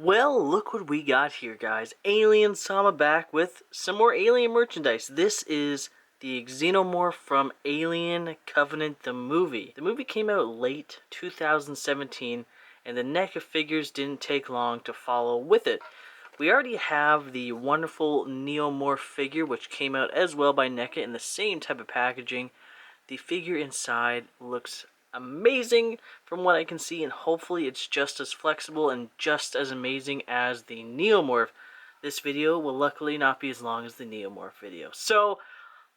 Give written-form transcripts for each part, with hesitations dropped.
Well, look what we got here, guys. Alien Sama back with some more Alien merchandise. This is the Xenomorph from Alien Covenant, the movie. The movie came out late 2017, and the NECA figures didn't take long to follow with it. We already have the wonderful Neomorph figure, which came out as well by NECA in the same type of packaging. The figure inside looks amazing from what I can see, and hopefully it's just as flexible and just as amazing as the Neomorph. This video will luckily not be as long as the Neomorph video. So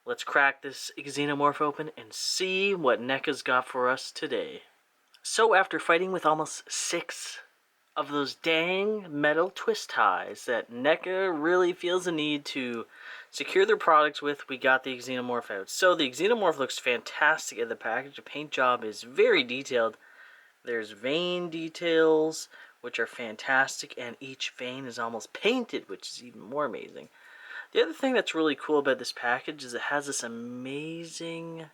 let's crack this Xenomorph open and see what NECA's got for us today. So after fighting with almost 6 of those dang metal twist ties that NECA really feels the need to secure their products with, we got the Xenomorph out. So the Xenomorph looks fantastic in the package. The paint job is very detailed. There's vein details, which are fantastic, and each vein is almost painted, which is even more amazing. The other thing that's really cool about this package is it has this amazing,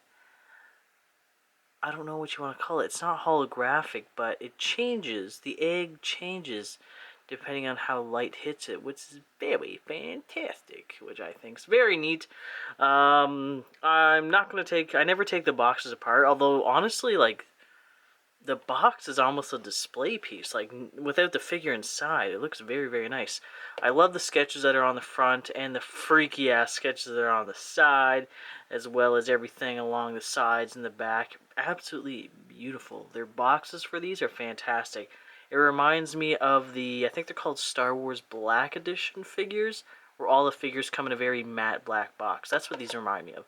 I don't know what you want to call it. It's not holographic, but it changes. The egg changes depending on how light hits it, which is very fantastic, which I think is very neat. I'm not going to take... I never take the boxes apart, although honestly, like, the box is almost a display piece. Like, without the figure inside, it looks very, very nice. I love the sketches that are on the front and the freaky-ass sketches that are on the side, as well as everything along the sides and the back. Absolutely beautiful. Their boxes for these are fantastic. It reminds me of the, I think they're called Star Wars Black Edition figures, where all the figures come in a very matte black box. That's what these remind me of.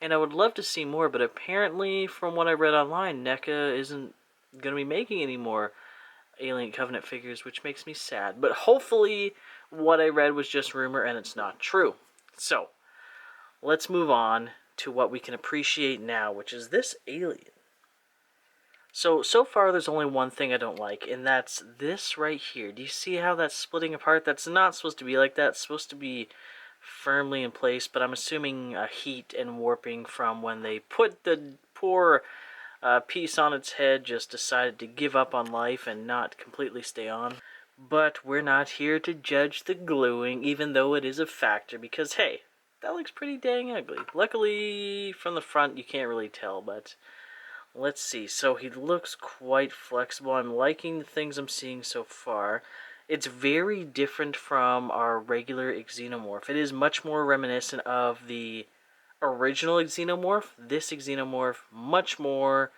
And I would love to see more, but apparently, from what I read online, NECA isn't going to be making any more Alien Covenant figures, which makes me sad. But hopefully, what I read was just rumor and it's not true. So, let's move on to what we can appreciate now, which is this alien. So far there's only one thing I don't like, and that's this right here. Do you see how that's splitting apart? That's not supposed to be like that. It's supposed to be firmly in place, but I'm assuming heat and warping from when they put the poor piece on its head just decided to give up on life and not completely stay on. But we're not here to judge the gluing, even though it is a factor, because hey, that looks pretty dang ugly. Luckily, from the front you can't really tell, but let's see. So he looks quite flexible. I'm liking the things I'm seeing so far. It's very different from our regular Xenomorph. It is much more reminiscent of the original Xenomorph. This Xenomorph much more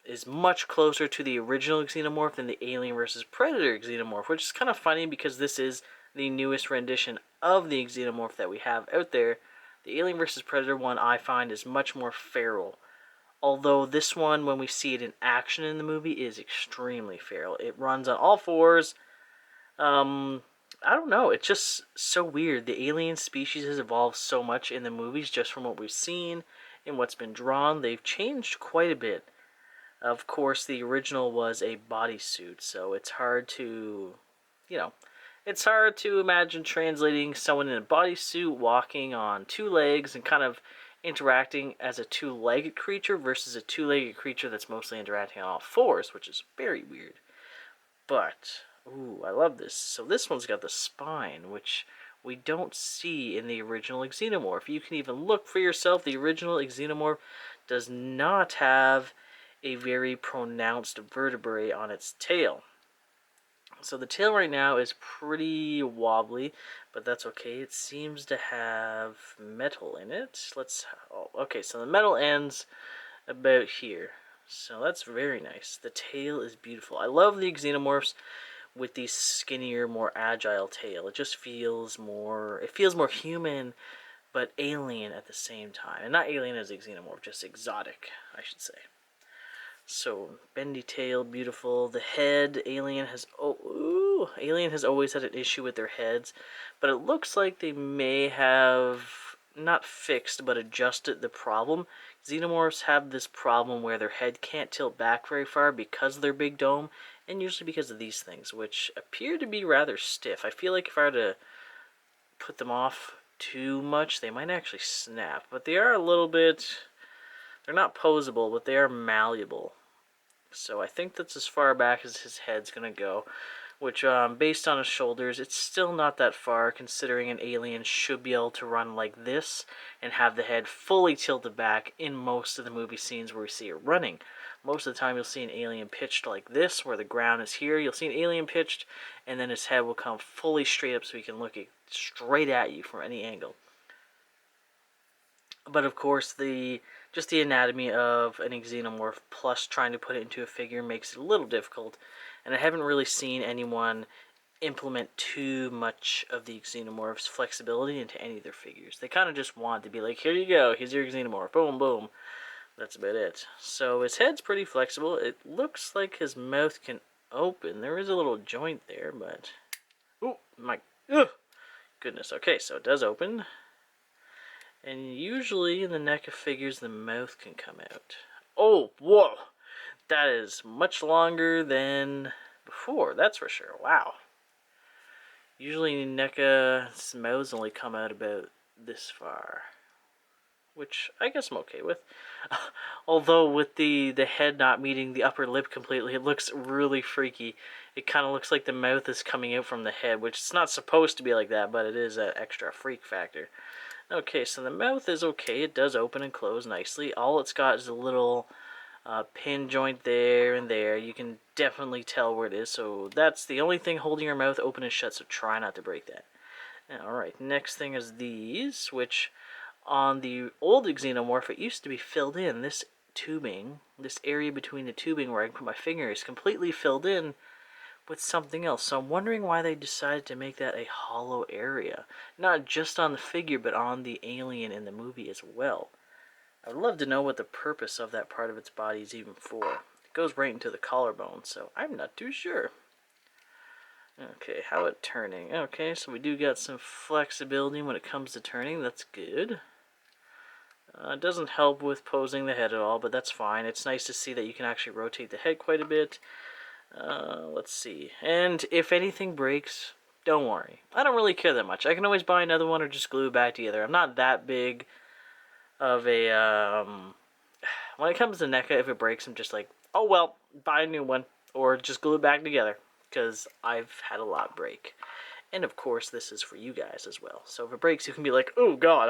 is much closer to the original Xenomorph than the Alien vs. Predator Xenomorph, which is kind of funny because this is the newest rendition of the Xenomorph that we have out there. The Alien vs. Predator one I find is much more feral. Although this one, when we see it in action in the movie, is extremely feral. It runs on all fours. I don't know. It's just so weird. The alien species has evolved so much in the movies just from what we've seen and what's been drawn. They've changed quite a bit. Of course, the original was a bodysuit, so it's hard to, it's hard to imagine translating someone in a bodysuit walking on 2 legs and kind of interacting as a 2-legged creature versus a 2-legged creature that's mostly interacting on all 4s, which is very weird. But, ooh, I love this. So this one's got the spine, which we don't see in the original Xenomorph. You can even look for yourself. The original Xenomorph does not have a very pronounced vertebrae on its tail. So the tail right now is pretty wobbly, but that's okay. It seems to have metal in it. Okay, so the metal ends about here. So that's very nice. The tail is beautiful. I love the Xenomorphs with the skinnier, more agile tail. It just feels more human, but alien at the same time. And not alien as a Xenomorph, just exotic, I should say. So, bendy tail, beautiful. The head, Alien has always had an issue with their heads, but it looks like they may have not fixed, but adjusted the problem. Xenomorphs have this problem where their head can't tilt back very far because of their big dome, and usually because of these things, which appear to be rather stiff. I feel like if I were to put them off too much, they might actually snap, but they are a little bit... They're not posable, but they are malleable. So I think that's as far back as his head's going to go. Which, based on his shoulders, it's still not that far, considering an alien should be able to run like this and have the head fully tilted back in most of the movie scenes where we see it running. Most of the time you'll see an alien pitched like this, where the ground is here. You'll see an alien pitched, and then his head will come fully straight up so he can look straight at you from any angle. But of course, just the anatomy of an xenomorph plus trying to put it into a figure makes it a little difficult. And I haven't really seen anyone implement too much of the xenomorph's flexibility into any of their figures. They kind of just want to be like, here you go, here's your xenomorph, boom, boom. That's about it. So his head's pretty flexible. It looks like his mouth can open. There is a little joint there, but... oh, my... ugh, goodness. Okay, so it does open. And usually in the NECA figures, the mouth can come out. Oh, whoa! That is much longer than before, that's for sure. Wow. Usually NECA's mouths only come out about this far, which I guess I'm okay with. Although with the head not meeting the upper lip completely, it looks really freaky. It kind of looks like the mouth is coming out from the head, which it's not supposed to be like that, but it is an extra freak factor. Okay, so the mouth is okay. It does open and close nicely. All it's got is a little pin joint there and there. You can definitely tell where it is. So that's the only thing holding your mouth open and shut, so try not to break that. Alright, next thing is these, which on the old Xenomorph, it used to be filled in. This tubing, this area between the tubing where I can put my finger is completely filled in with something else. So I'm wondering why they decided to make that a hollow area. Not just on the figure, but on the alien in the movie as well. I would love to know what the purpose of that part of its body is even for. It goes right into the collarbone, so I'm not too sure. Okay, how about turning? Okay, so we do got some flexibility when it comes to turning. That's good. It doesn't help with posing the head at all, but that's fine. It's nice to see that you can actually rotate the head quite a bit. Let's see. And if anything breaks, don't worry. I don't really care that much. I can always buy another one or just glue it back together. I'm not that big of a, when it comes to NECA, if it breaks, I'm just like, oh well, buy a new one. Or just glue it back together. Because I've had a lot break. And of course, this is for you guys as well. So if it breaks, you can be like, oh god,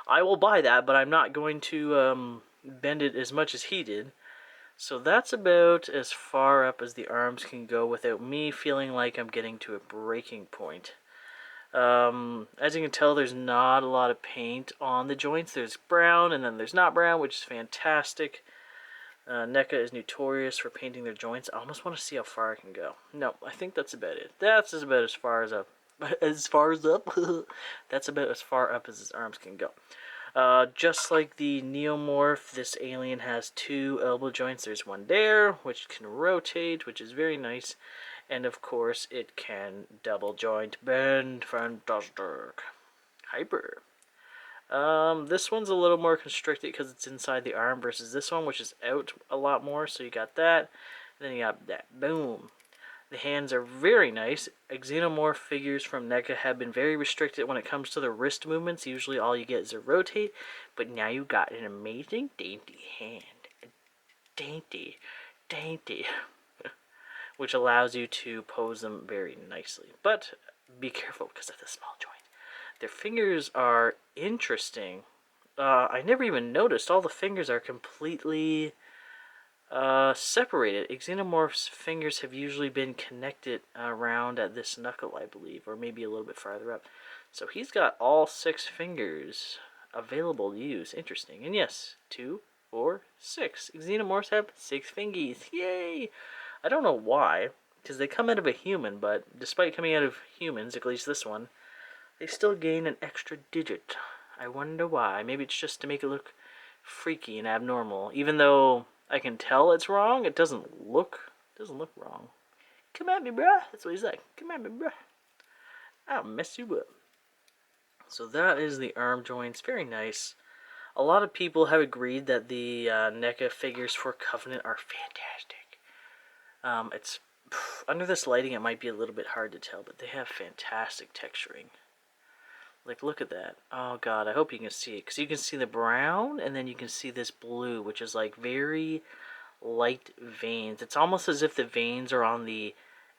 I will buy that, but I'm not going to, bend it as much as he did. So that's about as far up as the arms can go without me feeling like I'm getting to a breaking point. As you can tell, there's not a lot of paint on the joints. There's brown, and then there's not brown, which is fantastic. NECA is notorious for painting their joints. I almost want to see how far I can go. No, I think that's about it. That's about as far as up. As far as up? That's about as far up as his arms can go. Just like the Neomorph, this alien has two elbow joints. There's one there, which can rotate, which is very nice. And of course, it can double joint bend. Fantastic. Hyper. This one's a little more constricted because it's inside the arm versus this one, which is out a lot more. So you got that. And then you got that. Boom. The hands are very nice. Xenomorph figures from NECA have been very restricted when it comes to the wrist movements. Usually all you get is a rotate, but now you got an amazing dainty hand. Dainty. Which allows you to pose them very nicely. But be careful because of the small joint. Their fingers are interesting. I never even noticed. All the fingers are completely separated. Xenomorph's fingers have usually been connected around at this knuckle, I believe, or maybe a little bit farther up. So he's got all 6 fingers available to use. Interesting. And yes, 2, 4, 6. Xenomorphs have 6 fingies. Yay! I don't know why, because they come out of a human, but despite coming out of humans, at least this one, they still gain an extra digit. I wonder why. Maybe it's just to make it look freaky and abnormal. Even though I can tell it's wrong, it doesn't look wrong. Come at me, bruh. That's what he's like. Come at me, bruh. I'll mess you up. So that is the arm joints. Very nice. A lot of people have agreed that the NECA figures for Covenant are fantastic. It's under this lighting, it might be a little bit hard to tell, but they have fantastic texturing. Like, look at that. Oh, God, I hope you can see it. Because you can see the brown, and then you can see this blue, which is, like, very light veins. It's almost as if the veins are on the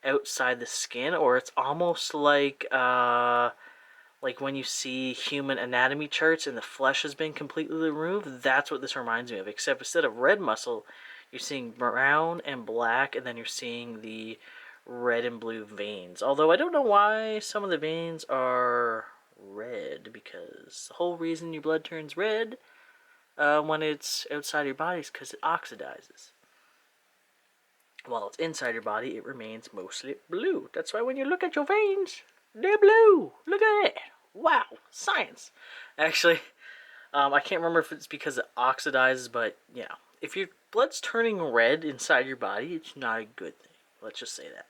outside the skin, or it's almost like when you see human anatomy charts and the flesh has been completely removed. That's what this reminds me of, except instead of red muscle, you're seeing brown and black, and then you're seeing the red and blue veins. Although I don't know why some of the veins are red, because the whole reason your blood turns red when it's outside your body is because it oxidizes. While it's inside your body, it remains mostly blue. That's why when you look at your veins, they're blue. Look at it. Wow, science. Actually, I can't remember if it's because it oxidizes, but yeah. If your blood's turning red inside your body, it's not a good thing. Let's just say that.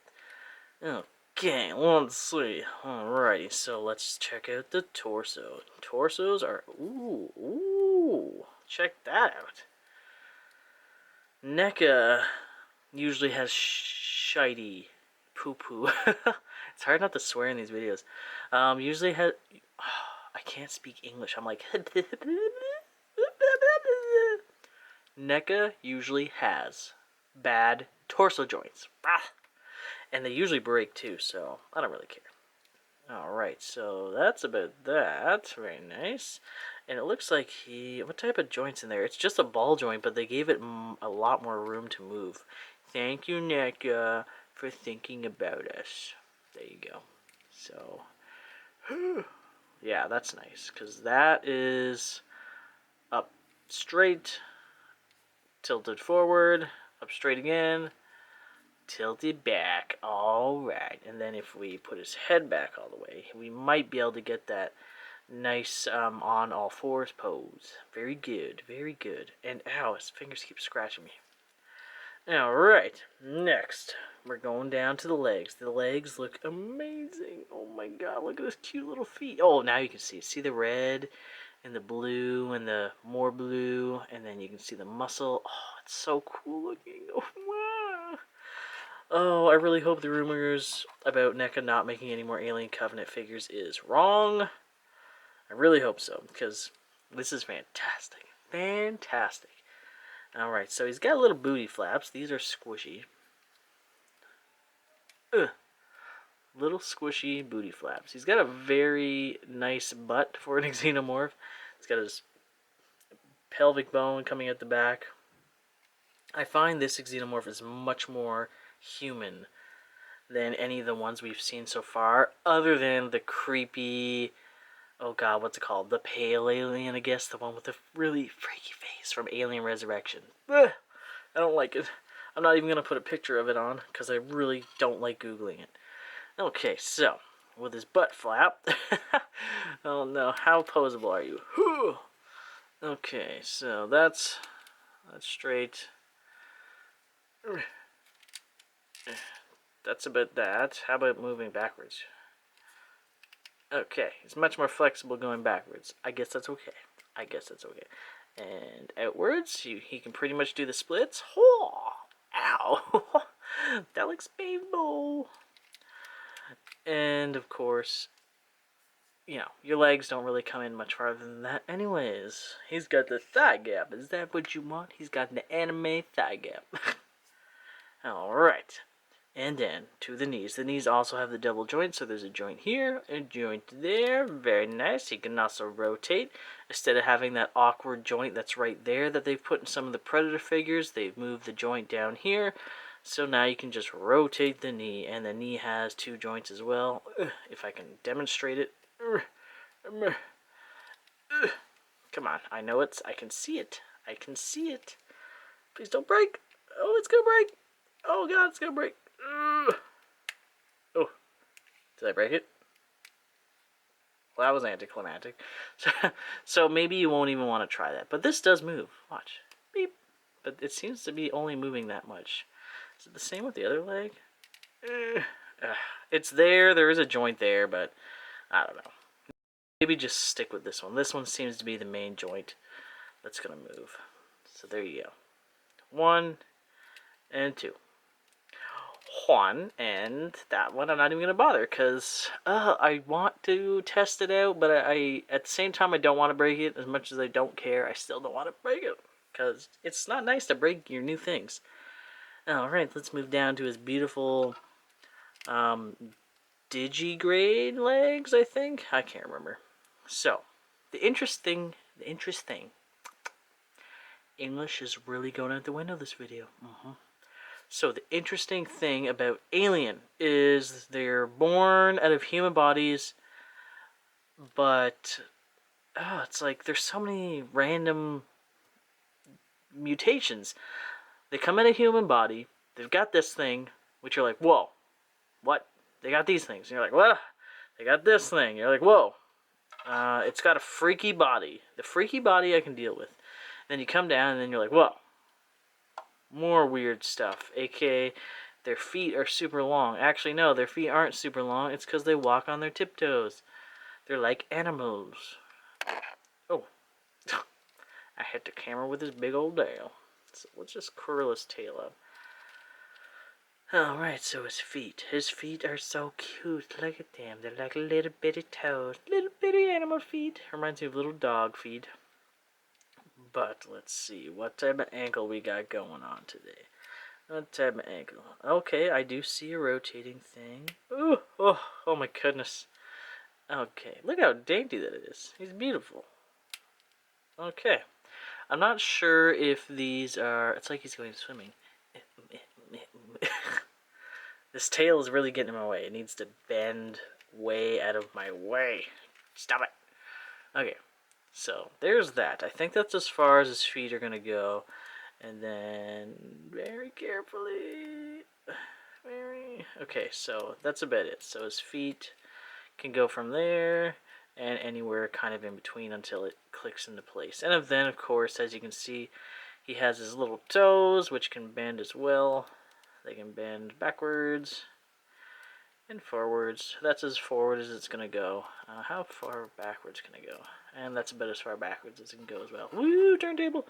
Okay, let's see. Alrighty, so let's check out the torso. Torsos are... Ooh. Check that out. NECA usually has shitey poo-poo. It's hard not to swear in these videos. Usually has... I can't speak English. I'm like... NECA usually has bad torso joints. And they usually break too, so I don't really care. Alright, so that's about that. Very nice. And it looks like what type of joint's in there? It's just a ball joint, but they gave it a lot more room to move. Thank you, NECA, for thinking about us. There you go. So, yeah, that's nice, because that is up straight, tilted forward, up straight again, tilted back. Alright, and then if we put his head back all the way, we might be able to get that nice on all fours pose. Very good, very good. And ow, his fingers keep scratching me. Alright, next we're going down to the legs. The legs look amazing. Oh my god, look at this cute little feet. Oh, now you can see the red and the blue and the more blue, and then you can see the muscle. Oh, it's so cool looking. Oh, wow. Oh, I really hope the rumors about NECA not making any more Alien Covenant figures is wrong. I really hope so, because this is fantastic. Fantastic. Alright, so he's got little booty flaps. These are squishy. Little squishy booty flaps. He's got a very nice butt for an xenomorph. He's got his pelvic bone coming at the back. I find this xenomorph is much more human than any of the ones we've seen so far, other than the creepy... Oh god, what's it called? The pale alien, I guess. The one with the really freaky face from Alien Resurrection. Ugh, I don't like it. I'm not even going to put a picture of it on, because I really don't like Googling it. Okay, so, with his butt flap. Oh no, how poseable are you? Okay, so that's straight. That's about that. How about moving backwards? Okay, he's much more flexible going backwards. I guess that's okay. And outwards, he can pretty much do the splits. Oh, ow. That looks painful. And, of course, you know, your legs don't really come in much farther than that anyways. He's got the thigh gap. Is that what you want? He's got an anime thigh gap. Alright. And then to the knees. The knees also have the double joint, so there's a joint here, a joint there. Very nice. You can also rotate. Instead of having that awkward joint that's right there that they've put in some of the Predator figures, they've moved the joint down here. So now you can just rotate the knee, and the knee has two joints as well. If I can demonstrate it. Come on, I know I can see it. Please don't break. Oh, it's gonna break. Oh god, it's gonna break. Oh, did I break it? Well, that was anticlimactic. So maybe you won't even want to try that. But this does move. Watch. Beep. But it seems to be only moving that much. Is it the same with the other leg? It's there. There is a joint there, but I don't know. Maybe just stick with this one. This one seems to be the main joint that's going to move. So there you go. 1 and 2. 1 and that one I'm not even going to bother because I want to test it out, but I at the same time I don't want to break it. As much as I don't care, I still don't want to break it because it's not nice to break your new things. Alright, let's move down to his beautiful digigrade legs, I think? I can't remember. So, the interesting English is really going out the window this video. So the interesting thing about Alien is they're born out of human bodies, but it's like there's so many random mutations. They come in a human body, they've got this thing, which you're like, whoa, what? They got these things. And you're like, what? They got this thing. You're like, whoa. It's got a freaky body. The freaky body I can deal with. Then you come down and then you're like, whoa. More weird stuff. AKA, their feet are super long. Actually, no, their feet aren't super long. It's because they walk on their tiptoes. They're like animals. Oh. I hit the camera with his big old tail. So let's just curl his tail up. Alright, so his feet. His feet are so cute. Look at them. They're like little bitty toes. Little bitty animal feet. Reminds me of little dog feet. But let's see. What type of ankle we got going on today? What type of ankle? Okay, I do see a rotating thing. Ooh, oh my goodness. Okay, look how dainty that is. He's beautiful. Okay. I'm not sure if these are... It's like he's going swimming. This tail is really getting in my way. It needs to bend way out of my way. Stop it. Okay, so there's that. I think that's as far as his feet are going to go. And then, very carefully... Okay, so that's about it. So his feet can go from there and anywhere kind of in between until it clicks into place. And then, of course, as you can see, he has his little toes, which can bend as well. They can bend backwards and forwards. That's as forward as it's going to go. How far backwards can it go? And that's about as far backwards as it can go as well. Woo, turntable!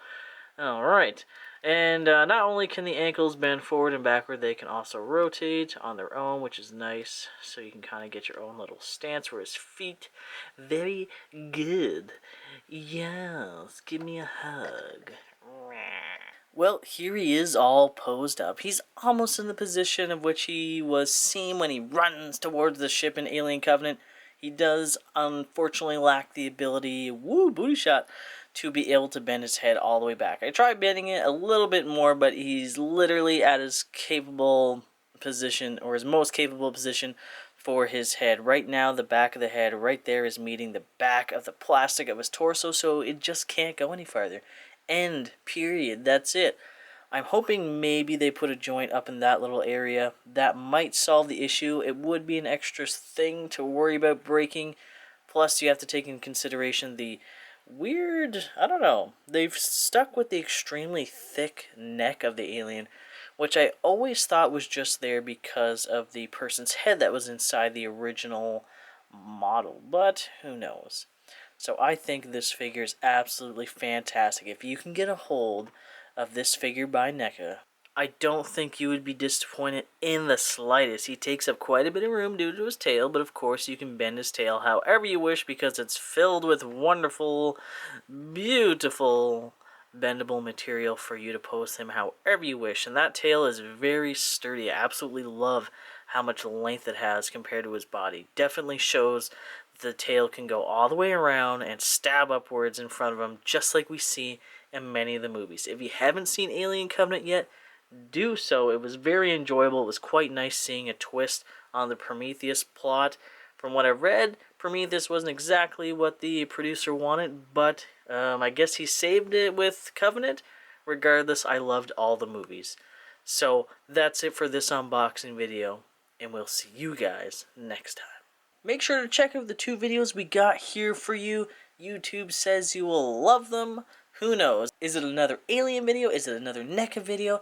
Alright. And not only can the ankles bend forward and backward, they can also rotate on their own, which is nice. So you can kind of get your own little stance where his feet, very good. Yes, give me a hug. Well, here he is all posed up. He's almost in the position of which he was seen when he runs towards the ship in Alien Covenant. He does, unfortunately, lack the ability, booty shot, to be able to bend his head all the way back. I tried bending it a little bit more, but he's literally at his capable position, or his most capable position for his head. Right now, the back of the head right there is meeting the back of the plastic of his torso, so it just can't go any farther. End. Period. That's it. I'm hoping maybe they put a joint up in that little area. That might solve the issue. It would be an extra thing to worry about breaking. Plus, you have to take into consideration the weird, I don't know, they've stuck with the extremely thick neck of the alien, which I always thought was just there because of the person's head that was inside the original model. But who knows? So I think this figure is absolutely fantastic. If you can get a hold of this figure by NECA, I don't think you would be disappointed in the slightest. He takes up quite a bit of room due to his tail, but of course you can bend his tail however you wish because it's filled with wonderful, beautiful, bendable material for you to pose him however you wish. And that tail is very sturdy. I absolutely love how much length it has compared to his body. Definitely shows the tail can go all the way around and stab upwards in front of him, just like we see in many of the movies. If you haven't seen Alien Covenant yet, do so. It was very enjoyable. It was quite nice seeing a twist on the Prometheus plot. From what I've read, Prometheus wasn't exactly what the producer wanted, but I guess he saved it with Covenant. Regardless, I loved all the movies. So that's it for this unboxing video, and we'll see you guys next time. Make sure to check out the 2 videos we got here for you. YouTube says you will love them. Who knows? Is it another Alien video? Is it another NECA video?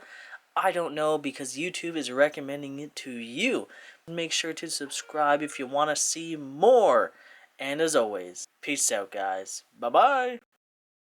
I don't know, because YouTube is recommending it to you. Make sure to subscribe if you want to see more. And as always, peace out, guys. Bye-bye.